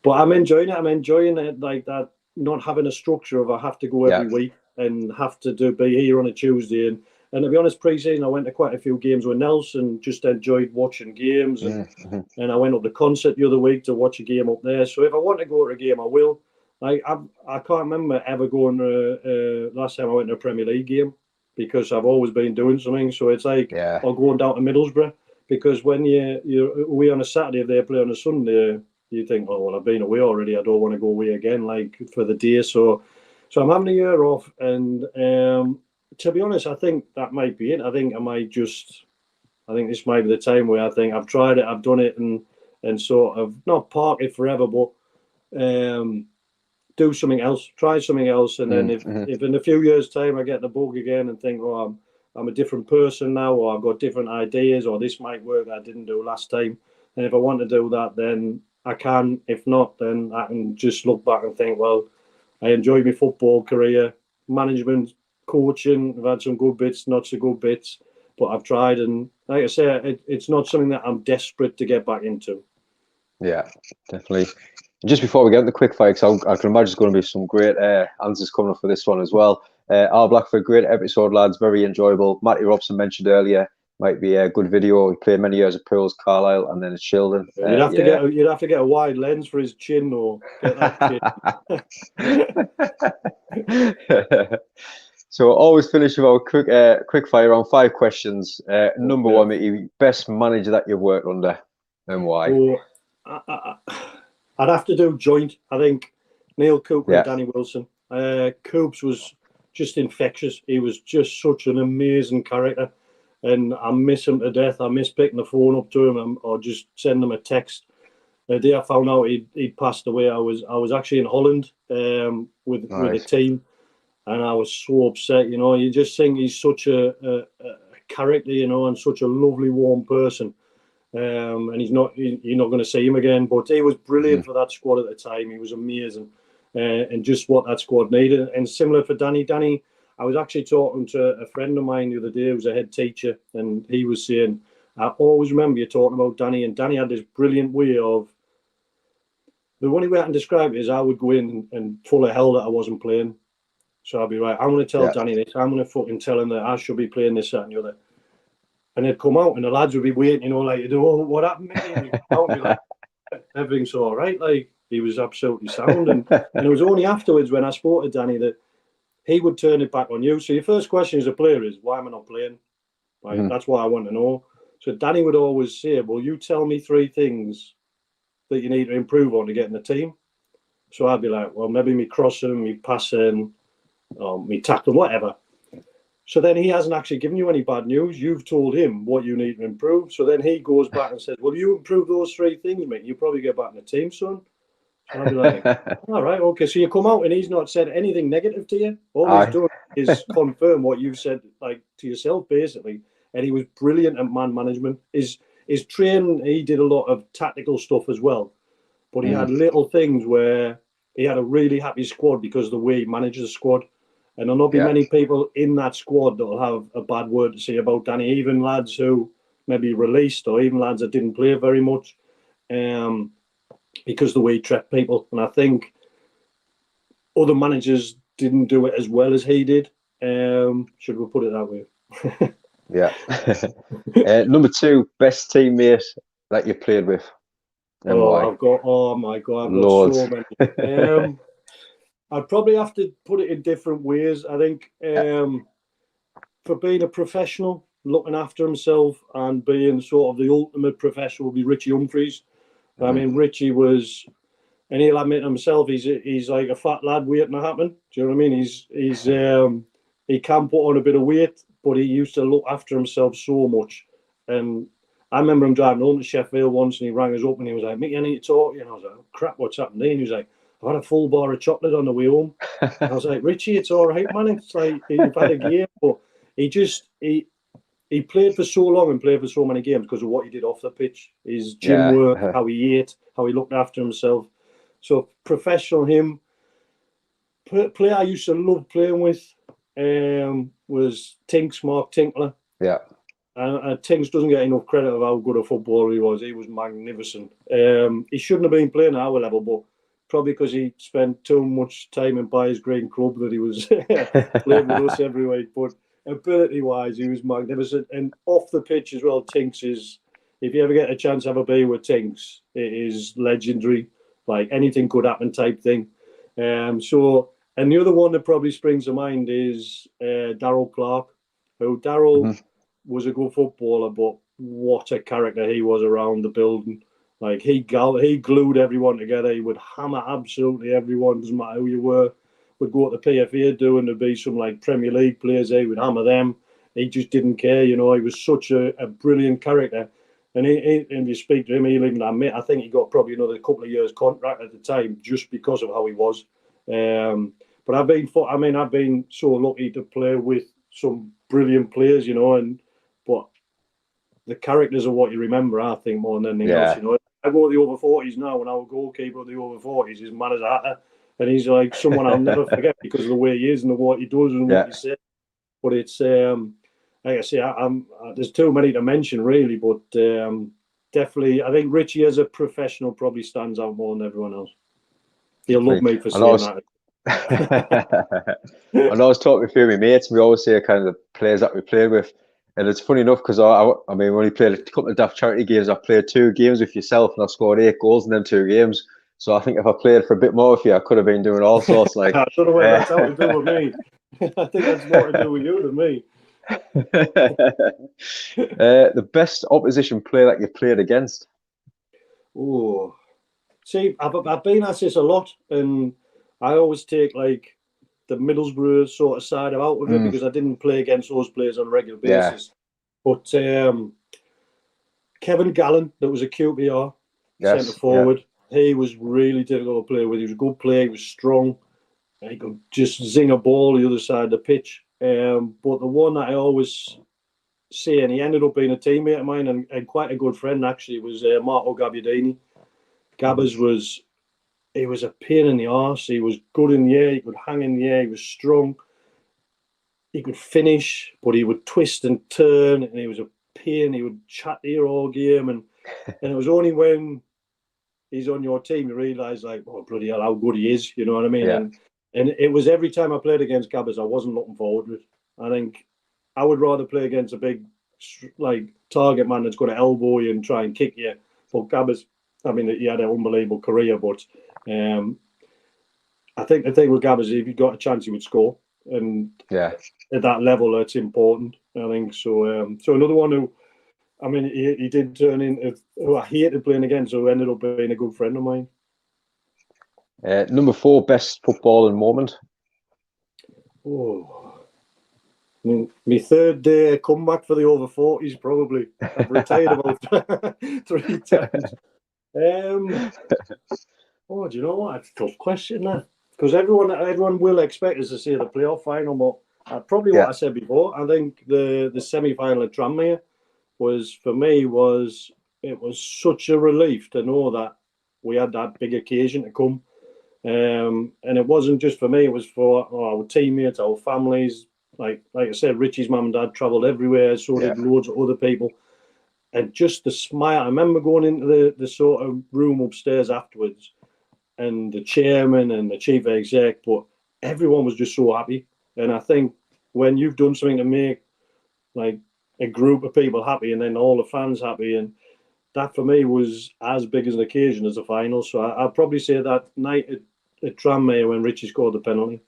but I'm enjoying it. I'm enjoying it like that, not having a structure of I have to go every week and have to be here on a Tuesday. And to be honest, pre-season, I went to quite a few games with Nelson, just enjoyed watching games. And I went up to concert the other week to watch a game up there. So if I want to go to a game, I will. Like I can't remember ever going to, last time I went to a Premier League game because I've always been doing something. So it's like, or going down to Middlesbrough, because when you're away on a Saturday, if they play on a Sunday, you think, oh, well, I've been away already. I don't want to go away again, like for the day. So I'm having a year off, and to be honest, I think that might be it. I think this might be the time where I think I've tried it, I've done it, and sort of not park it forever, but do something else, try something else, and then if in a few years' time I get the bug again and think, oh, I'm a different person now, or I've got different ideas, or this might work that I didn't do last time, and if I want to do that, then I can. If not, then I can just look back and think, well, I enjoyed my football career, management, coaching. I've had some good bits, not so good bits, but I've tried, and like I say, it's not something that I'm desperate to get back into. Yeah, definitely. Just before we get into the quick fire, because I can imagine there's going to be some great answers coming up for this one as well. Our Blackford, great episode, lads, very enjoyable. Matty Robson mentioned earlier, might be a good video. He played many years at Pools, Carlisle, and then at Shildon. You'd have to get a wide lens for his chin, or get that chin. So always finish with our quick fire round, 5 questions. Number one, mate, best manager that you've worked under, and why? I'd have to do joint. I think Neil Cooper and Danny Wilson. Coops was just infectious. He was just such an amazing character, and I miss him to death. I miss picking the phone up to him or just sending him a text. The day I found out he'd passed away, I was actually in Holland with a team, and I was so upset. You know, you just think he's such a character, you know, and such a lovely, warm person. And you're not going to see him again, but he was brilliant for that squad at the time. He was amazing, and just what that squad needed. And similar for Danny. Danny, I was actually talking to a friend of mine the other day who's a head teacher, and he was saying, I always remember you talking about Danny, and Danny had this brilliant way of, the only way I can describe it is I would go in and full of hell that I wasn't playing. So I'd be right, I'm going to tell Danny this, I'm going to fucking tell him that I should be playing this, that and the other. And they'd come out and the lads would be waiting, you know, like, oh, what happened, mate? And he'd come out and be like, everything's all right. Like, he was absolutely sound. And it was only afterwards when I spoke to Danny that he would turn it back on you. So your first question as a player is, why am I not playing? Right? That's what I want to know. So Danny would always say, well, you tell me 3 things that you need to improve on to get in the team. So I'd be like, well, maybe me crossing, me passing, me tackling, whatever. So then he hasn't actually given you any bad news. You've told him what you need to improve. So then he goes back and says, well, you improve those 3 things, mate, you probably get back in the team, son. So I'd be like, all right, okay. So you come out and he's not said anything negative to you. All he's done is confirm what you've said, like, to yourself, basically. And he was brilliant at man management. His training, he did a lot of tactical stuff as well. But he had little things where he had a really happy squad because of the way he manages the squad. And there'll not be many people in that squad that will have a bad word to say about Danny, even lads who maybe released, or even lads that didn't play very much, because the way he treated people. And I think other managers didn't do it as well as he did. Should we put it that way? Yeah. Number 2, best teammate that you played with. And why? Oh my God, I've Loads. got so many. I'd probably have to put it in different ways. I think for being a professional, looking after himself and being sort of the ultimate professional would be Richie Humphries. I mean, Richie was, and he'll admit himself, he's like a fat lad waiting to happen. Do you know what I mean? He can put on a bit of weight, but he used to look after himself so much. And I remember him driving home to Sheffield once, and he rang us up and he was like, "Mick, I need to talk to you." And I was like, "Oh, crap, what's happened?" And he was like, "I've had a full bar of chocolate on the way home." I was like, "Richie, it's all right, man. It's like you've had a game." But he played for so long and played for so many games because of what he did off the pitch, his gym work, how he ate, how he looked after himself. So professional him. Player I used to love playing with was Tinks, Mark Tinkler. Yeah. And Tinks doesn't get enough credit of how good a footballer he was. He was magnificent. He shouldn't have been playing at our level, but probably because he spent too much time in Byers Green Club that he was playing with us every week. But ability-wise, he was magnificent. And off the pitch as well, Tinks is, if you ever get a chance to have a beer with Tinks, it is legendary. Like anything could happen type thing. And the other one that probably springs to mind is Darryl Clark, who Darryl was a good footballer, but what a character he was around the building. Like he glued everyone together. He would hammer absolutely everyone, doesn't matter who you were. Would go to the PFA doing to be some like Premier League players. He would hammer them. He just didn't care, you know. He was such a brilliant character. And if you speak to him, he'll even admit, I think he got probably another couple of years contract at the time just because of how he was. But I've been so lucky to play with some brilliant players, you know, but the characters are what you remember, I think, more than anything else, you know. I go to the over 40s now, and our goalkeeper of the over 40s is man as a hatter, and he's like someone I'll never forget because of the way he is and what he does and what he says. But it's like I say, there's too many to mention really, but definitely, I think Richie as a professional probably stands out more than everyone else. He'll love me for saying that. And I was talking to a few of my mates, we always say kind of the players that we played with. And it's funny enough because I mean, when we played a couple of daft charity games, I played 2 games with yourself and I scored 8 goals in them 2 games. So I think if I played for a bit more with you, I could have been doing all sorts. Like I don't know what that's how to do with me. I think that's more to do with you than me. The best opposition player that you played against? Oh, see, I've been asked this a lot, and I always take like the Middlesbrough sort of side out of it because I didn't play against those players on a regular basis. But Kevin Gallen, that was a QPR centre forward, he was really difficult to play with. He was a good player, he was strong, he could just zing a ball the other side of the pitch. But the one that I always say, and he ended up being a teammate of mine and quite a good friend actually, was Marco Gabbiadini. Gabbers was a pain in the arse. He was good in the air. He could hang in the air. He was strong. He could finish, but he would twist and turn, and he was a pain. He would chat to you all game, and it was only when he's on your team you realise, like, oh bloody hell, how good he is. You know what I mean? Yeah. And it was every time I played against Gabbers, I wasn't looking forward to it. I think I would rather play against a big, like, target man that's going to elbow you and try and kick you. But Gabbers, I mean, he had an unbelievable career, but I think the thing with Gabbers is if he got a chance, he would score. And at that level, it's important, I think. So so another one who, I mean, he did turn into who I hated playing against, who ended up being a good friend of mine. Number 4, best footballing moment? Oh, I mean, my third day comeback for the over 40s, probably. I've retired about 3 times. Oh, do you know what? It's a tough question, that. Because everyone will expect us to say the playoff final, but probably what I said before. I think the semi-final at Tranmere was, for me, it was such a relief to know that we had that big occasion to come. And it wasn't just for me, it was for our teammates, our families. Like I said, Richie's mum and dad travelled everywhere, so did loads of other people. and just the smile. I remember going into the sort of room upstairs afterwards, and the chairman and the chief exec, but everyone was just so happy. And I think when you've done something to make like a group of people happy, and then all the fans happy, and that for me was as big as an occasion as the final. So I'd probably say that night at Tranmere when Richie scored the penalty.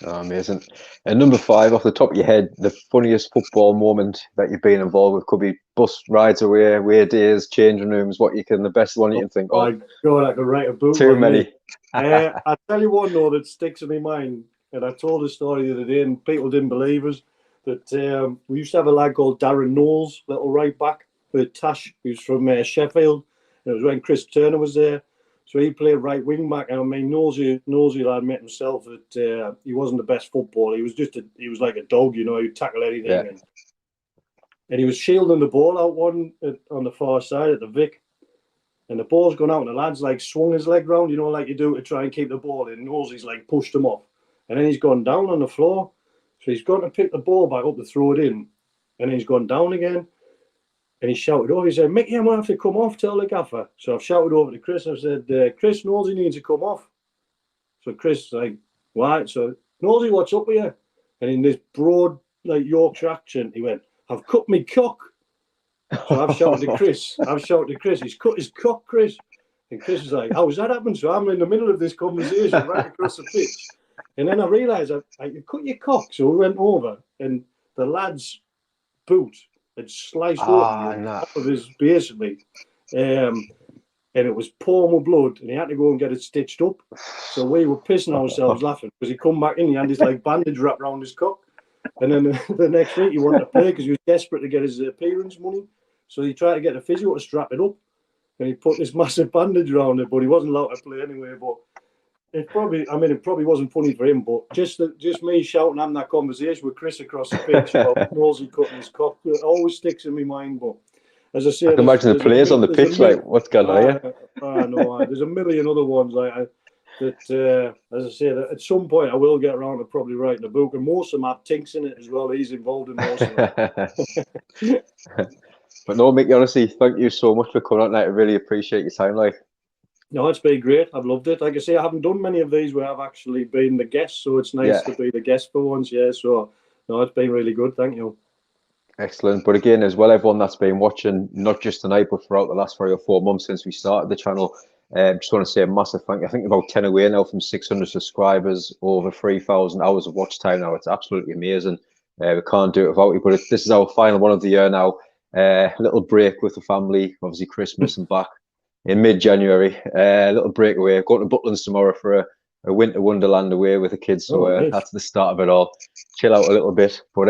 Oh, amazing. And number 5, off the top of your head, the funniest football moment that you've been involved with? Could be bus rides away days, changing rooms. The best one you can think of? My God, I could write a book. Too many. I tell you one though that sticks in my mind, and I told a story the other day, and people didn't believe us. That we used to have a lad called Darren Knowles, little right back with Tash, who's from Sheffield. And it was when Chris Turner was there. So he played right wing back. And I mean, nosy lad admit himself that he wasn't the best footballer. He was he was like a dog, you know, he'd tackle anything. Yeah. And he was shielding the ball out on the far side at the Vic. And the ball's gone out, and the lad's like swung his leg round, you know, like you do to try and keep the ball in. Nosy's like pushed him off. And then he's gone down on the floor. So he's gone to pick the ball back up to throw it in. And then he's gone down again. And he shouted over. He said, Mickey, I'm going to have to come off, tell the gaffer. So I've shouted over to Chris. I've said, Chris, Nosy needs to come off. So Chris is like, why? So, Nosy, what's up with you? And in this broad, like, Yorkshire accent, he went, I've cut me cock. So I've shouted to Chris. He's cut his cock, Chris. And Chris is like, how's that happened? So I'm in the middle of this conversation right across the pitch. And then I realised, you cut your cock. So we went over, and the lad's boot had sliced open off of his, basically. And it was pouring with blood, and he had to go and get it stitched up. So we were pissing ourselves laughing, because he come back in, he had this like bandage wrapped around his cock. And then the next week he wanted to play because he was desperate to get his appearance money. So he tried to get a physio to strap it up, and he put this massive bandage around it, but he wasn't allowed to play anyway. But it probably wasn't funny for him, but just me shouting, having that conversation with Chris across the pitch about Nosy cutting his cock, it always sticks in my mind. But as I say, I can imagine the players on the pitch like, what's going on here? No, there's a million other ones that, as I say, that at some point I will get around to probably writing a book, and most of them have Tinks in it as well. He's involved in most of them. But no, Mickey, honestly, thank you so much for coming on tonight. I really appreciate your time, like. No, it's been great. I've loved it. Like I say, I haven't done many of these where I've actually been the guest, so it's nice to be the guest for once. Yeah, so no, it's been really good. Thank you. Excellent. But again, as well, everyone that's been watching, not just tonight, but throughout the last 3 or 4 months since we started the channel, just want to say a massive thank you. I think about 10 away now from 600 subscribers, over 3,000 hours of watch time now. It's absolutely amazing. We can't do it without you. But this is our final one of the year now. A little break with the family, obviously Christmas and back in mid-January. A little breakaway. Going to Butlins tomorrow for a winter wonderland away with the kids. So nice. That's the start of it all. Chill out a little bit. But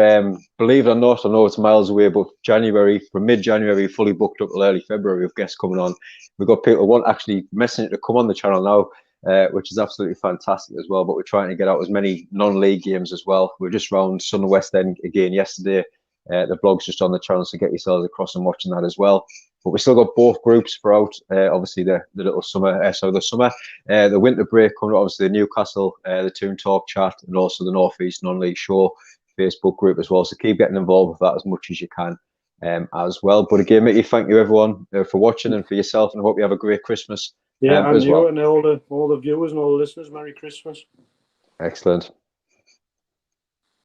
believe it or not, I know it's miles away, but from mid-January, fully booked up till early February with guests coming on. We've got people who want actually messaging to come on the channel now, which is absolutely fantastic as well. But we're trying to get out as many non-league games as well. We're just round Sun West End again yesterday. The blog's just on the channel, so get yourselves across and watching that as well. But we still got both groups throughout. Obviously, the little summer, the winter break coming up. Obviously, the Newcastle, the Toon Talk chat, and also the North East Non-League Show Facebook group as well. So keep getting involved with that as much as you can as well. But again, Mickey, thank you everyone for watching and for yourself, and I hope you have a great Christmas. Yeah, and you and all the viewers and all the listeners, Merry Christmas. Excellent.